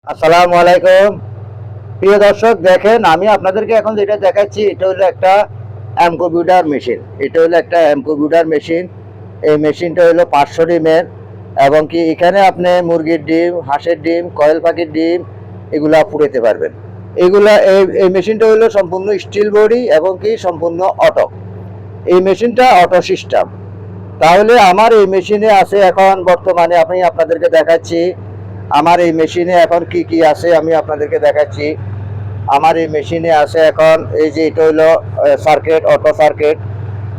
আসসালামু আলাইকুম। প্রিয় দর্শক, দেখেন আমি আপনাদেরকে এখন যেটা দেখাচ্ছি এটা হলো একটা কম্পিউটার মেশিন। এটা হলো একটা কম্পিউটার মেশিন। এই মেশিনটা হলো 500 ডিমের, এবং কি এখানে আপনি মুরগির ডিম, হাঁসের ডিম, কয়েল পাখির ডিম এগুলা ফুটাতে পারবেন। এগুলা এই মেশিনটা হলো সম্পূর্ণ স্টিল বডি এবং কি সম্পূর্ণ অটো। এই মেশিনটা অটো সিস্টেম। তাহলে আমার এই মেশিনে আছে এখন বর্তমানে, আমি আপনাদেরকে দেখাচ্ছি আমার এই মেশিনে এখন কি কি আছে আমি আপনাদেরকে দেখাচ্ছি। আমার এই মেশিনে আছে এখন এই যে এটা হলো সার্কিট, অটো সার্কিট।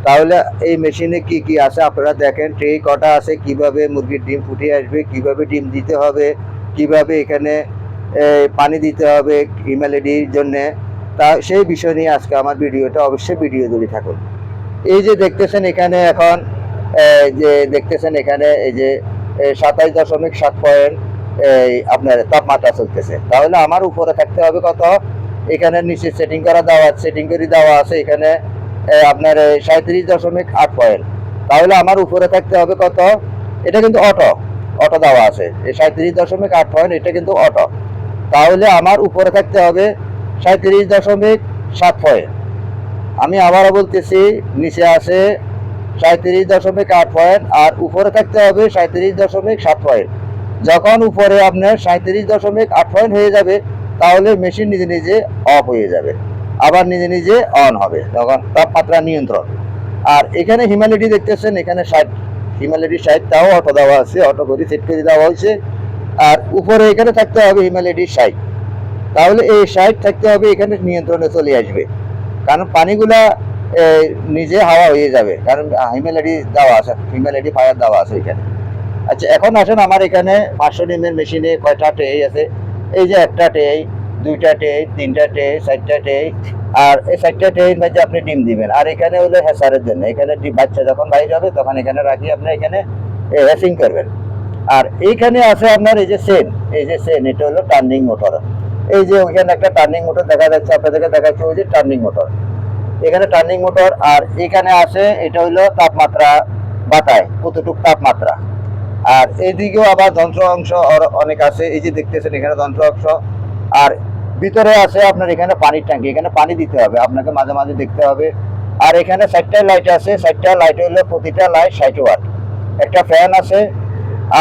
তাহলে এই মেশিনে কি কি আছে আপনারা দেখেন। ট্রে কটা আছে, কিভাবে মুরগির ডিম ফুটে আসবে, কিভাবে ডিম দিতে হবে, কিভাবে এখানে পানি দিতে হবে হিউম্যানিটির জন্যে। তা সেই বিষয় নিয়ে আজকে আমার ভিডিওটা, অবশ্যই ভিডিও জুড়ে থাকুন। এই যে দেখতেছেন এখানে এখন যে দেখতেছেন এখানে এই যে 27.7 পয়েন্ট এই আপনার তাপমাত্রা চলতেছে। তাহলে আমার উপরে থাকতে হবে কত, এখানে নিচে সেটিং করা দেওয়া, সেটিং করে দেওয়া আছে এখানে আপনার 37.8 পয়েন্ট। তাহলে আমার উপরে থাকতে হবে কত, এটা কিন্তু অটো, অটো দেওয়া আছে এই 37.8 পয়েন্ট, এটা কিন্তু অটো। তাহলে আমার উপরে থাকতে হবে 37.7 পয়েন্ট। আমি আবারও বলতেছি, নিচে আছে 37.8 পয়েন্ট আর উপরে থাকতে হবে 37.7 পয়েন্ট। যখন উপরে আপনার 37.8 পয়েন্ট হয়ে যাবে তাহলে মেশিন নিজে নিজে অফ হয়ে যাবে, আবার নিজে নিজে অন হবে, তখন তাপমাত্রা নিয়ন্ত্রণ। আর এখানে হিউম্যানিটি দেখতেছেন, এখানে 60 হিউম্যানিটি 60টাও অটো দেওয়া আছে, অটো করে সেট করে দেওয়া হয়েছে। আর উপরে এখানে থাকতে হবে হিউম্যানিটি 60। তাহলে এই 60 থাকতে হবে, এখানে নিয়ন্ত্রণে চলে আসবে, কারণ পানিগুলা নিজে হাওয়া হয়ে যাবে, কারণ হিউম্যানিটি দেওয়া আছে, হিউম্যানিটি ফায়ার দেওয়া আছে এখানে। আচ্ছা, এখন আসেন আমার এখানে 500 ডিমের মেশিনে কয়টা ট্রে আছে। এই যে একটা ট্রে, দুইটা ট্রে, তিনটা ট্রে, 4টা ট্রে। আর এই 4টা ট্রের মধ্যে আপনি ডিম দিবেন। আর এখানে হলো হ্যাসারের জন্য, এখানে বাচ্চা যখন বাইরে হবে তখন এখানে রাখি আপনি এখানে হ্যাসিং করবেন। আর এইখানে আছে আপনার এই যে সেন, এই যে সেন, এটা হলো টার্নিং মোটর। এই যে ওইখানে একটা টার্নিং মোটর দেখা যাচ্ছে, আপনাদেরকে দেখাচ্ছি, ওই যে টার্নিং মোটর, এখানে টার্নিং মোটর। আর এখানে আছে এটা হলো তাপমাত্রা বাতায় কতটুক তাপমাত্রা। আর এইদিকেও আবার যন্ত্র অংশ অনেক আছে, এই যে দেখতেছেন এখানে যন্ত্র অংশ। আর ভিতরে আছে আপনার এখানে পানির ট্যাঙ্কি, এখানে পানি দিতে হবে আপনাকে, মাঝে মাঝে দেখতে হবে। আর এখানে 4টা লাইট আছে, 4টা লাইট হলো প্রতিটা লাইট 60 ওয়াট। একটা ফ্যান আছে।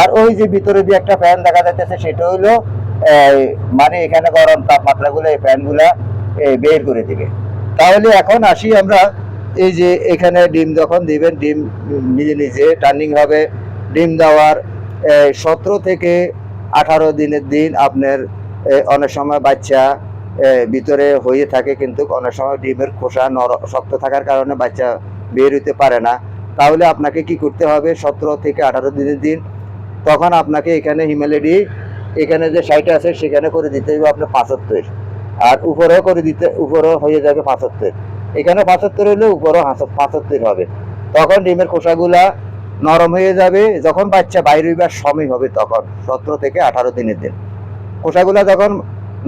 আর ওই যে ভিতরে দিয়ে একটা ফ্যান দেখা যাচ্ছে, সেটা হলো মানে এখানে গরম তাপমাত্রাগুলো এই ফ্যানগুলা বের করে দিবে। তাহলে এখন আসি আমরা, এই যে এখানে ডিম যখন দিবেন, ডিম নিজে নিজে টার্নিং হবে। ডিম দেওয়ার 17 থেকে 18 দিনের দিন আপনার অনেক সময় বাচ্চা ভিতরে হয়ে থাকে, কিন্তু অনেক সময় ডিমের খোসা শক্ত থাকার কারণে বাচ্চা বের হইতে পারে না। তাহলে আপনাকে কি করতে হবে, 17 থেকে 18 দিনের দিন, তখন আপনাকে এখানে হিউম্যানিটি, এখানে যে সাইটে আছে সেখানে করে দিতে হবে আপনার 75। আর উপরেও করে দিতে, উপরেও হয়ে যাবে 75। এখানে 75 হলে উপরেও 75 হবে। তখন ডিমের খোসাগুলা নরম হয়ে যাবে, যখন বাচ্চা বাইরে হইবার সময় হবে তখন 17 থেকে 18 দিনের দিন খোসাগুলা যখন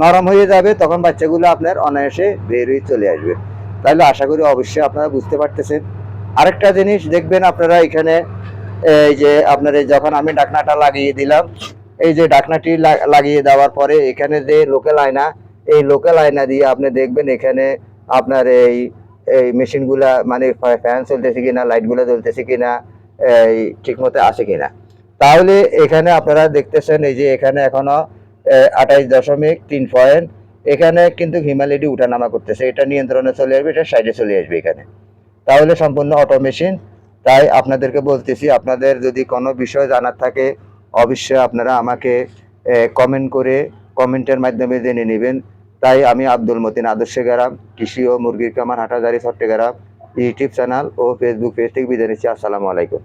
নরম হয়ে যাবে তখন বাচ্চাগুলো আপনার অনায়াসে বের হয়ে চলে আসবে। তাহলে আশা করি অবশ্যই আপনারা বুঝতে পারতেছেন। আরেকটা জিনিস দেখবেন আপনারা এখানে, এই যে আপনার যখন আমি ঢাকনাটা লাগিয়ে দিলাম, এই যে ঢাকনাটি লাগিয়ে দেওয়ার পরে এখানে যে লোকাল আয়না, এই লোকাল আয়না দিয়ে আপনি দেখবেন এখানে আপনার এই এই মেশিনগুলা, মানে ফ্যান চলতেছে কিনা, লাইটগুলো জ্বলতেছে কিনা, এই ঠিক মতো আছে কিনা। তাহলে এখানে আপনারা দেখতেছেন এই যে এখানে এখনো 28.3 পয়েন্ট, এখানে কিন্তু হিউম্যানিটি উঠানামা করতেছে, এটা নিয়ন্ত্রণে চলে আসবে, এটা সাইডে চলে আসবে এখানে। তাহলে সম্পূর্ণ অটো মেশিন। তাই আপনাদেরকে বলতেছি, আপনাদের যদি কোনো বিষয় জানার থাকে অবশ্যই আপনারা আমাকে কমেন্ট করে, কমেন্টের মাধ্যমে জেনে নেবেন। তাই আমি আব্দুল মতিন, আদর্শ গ্রাম কৃষি ও মুরগির খামার, হাটাজারি, চট্টগ্রাম ইউটিউব চ্যানেল ও ফেসবুক পেজ থেকে বিদায় নিচ্ছি। আসসালামু আলাইকুম।